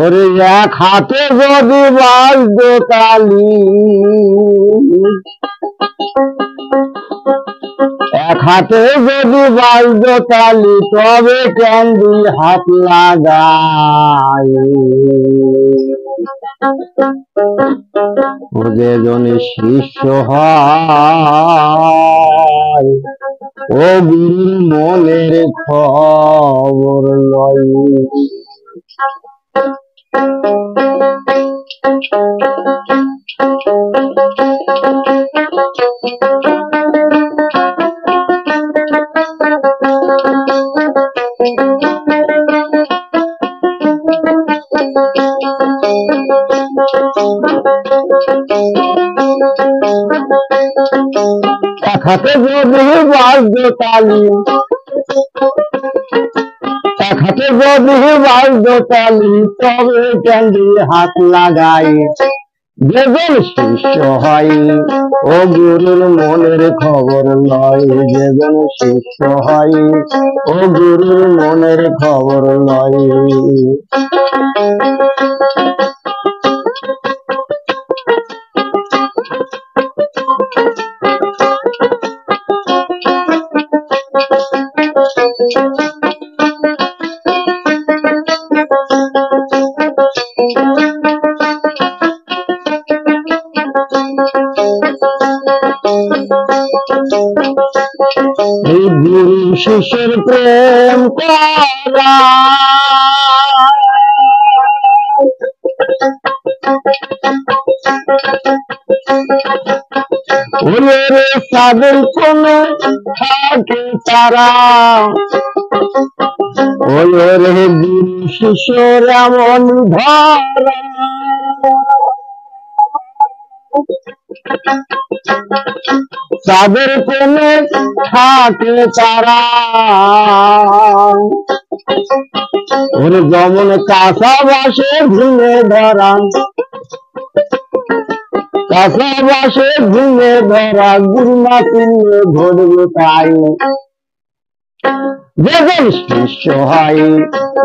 ওরে এক হাতে যদি বাজতো তালি, এক হাতে যদি বাজতো তালি, তবে ক্যান্ডি হাত লাগায়। ও যে জনে শিষ্য হয়, ও গুরুর মনের খবর লয়। এক হাতে যদি বাজতো তালি, এক হাতে যদি বাজতো তালি, তবে ক্যান্ডি হাত লাগায়। যেজন শিষ্য হয়, ও গুরুর মনের খবর লয়। যেজন শিষ্য হয়, ও গুরুর মনের খবর লয়। এই গুরু শিষ্যের প্রেম করা, ওরে সাদের কোনে থাকে তারা। ওরে গুরু শিষ্যর এমন ধরা, তাদের কোনে থাকে তারা। ওরে যেমন কাঁচা বাসে ভেঙে ধরা, কাঁচা বাসে ভেঙে ধরা, গুরু না চিনলে ধরবে তাই। যেজন শিষ্য হয়,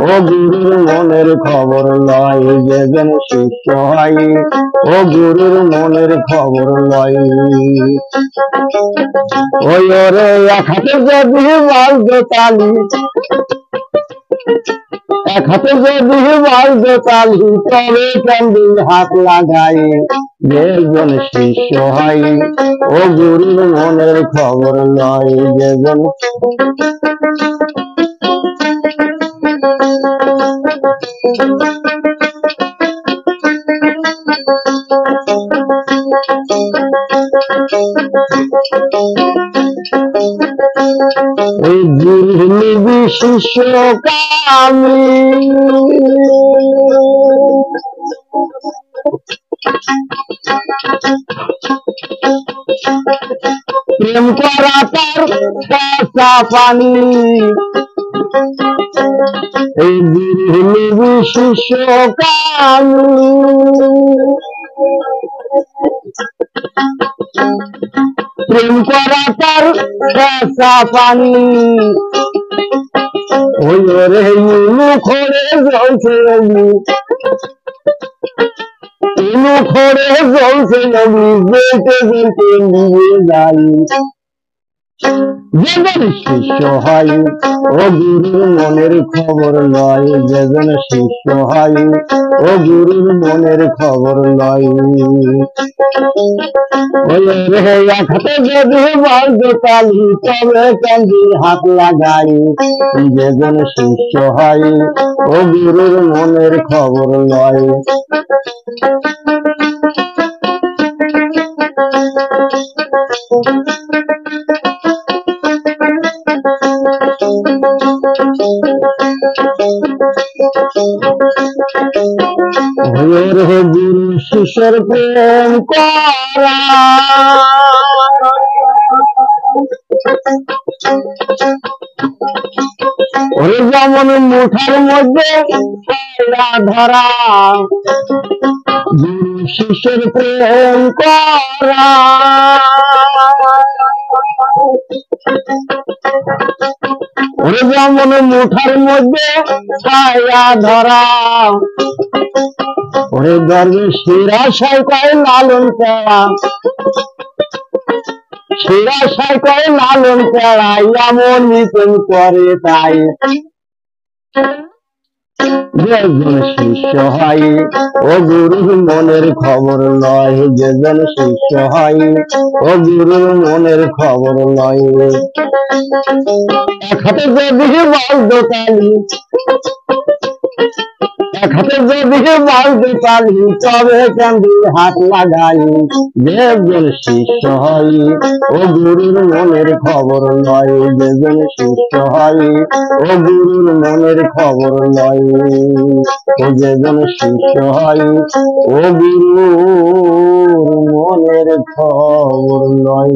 ও গুরুর মনের খবর লয়। যেজন শিষ্য হয়, ও গুরুর মনের খবর লয়। ওই ওরে এক হাতে যদি বাজতো তালি, এক হাতে যদি বাজতো তালি, তবে ক্যান্ডি হাত লাগায়। যেজন শিষ্য হয়, ও গুরুর মনের খবর লয়। যেজন এই গুরু শিষ্য কামি, প্রেম করা তার কাঁচা পানি। এই গুরু শিষ্য কামি, প্রেম করা তার কাঁচা পানি। ওই রে মুখরে জ্বলছে অগ্নি, মুখরে জ্বলছে অগ্নি, জ্বলতে জ্বলতে নিভে যায়। যেজন শিষ্য হয়, ও গুরুর মনের খবর লয়। যেজন শিষ্য হয়, ও গুরুর মনের খবর লয়। ওই রে এক হাতে যদি বাজতো তালি, তবে ক্যান্ডি হাত লাগাই। যেজন শিষ্য হয়, ও গুরুর মনের খবর লয়। রে গুরু শিষ্যের প্রেম করা, ওরে যেমন মুঠার মধ্যে ধরা, গুরু শিষ্যের প্রেম করা। ওরে যেমন মুঠার মধ্যে ছায়া ধরা, ওরে দরবেশের আশায় কয় লালন পাড়া, সের আশায় কয় লালন পাড়া, এমন মিশন করে তাই যেজন শিষ্য হয় ও গুরুর মনের খবর লয়, যেজন শিষ্য হয় ও গুরুর মনের খবর লয়। এক হাতে যদি মাল দোকানি, এক হাতে যদি মাল দোকানি, তবে কান্দি হাত লাগাই, যেজন শিষ্য হয় ও গুরুর মনের খবর লয়, যেজন শিষ্য হয় ও গুরুর মনের খবর লয়, ও যেজন শিষ্য হয় ও গুরুর মনের খবর লয়।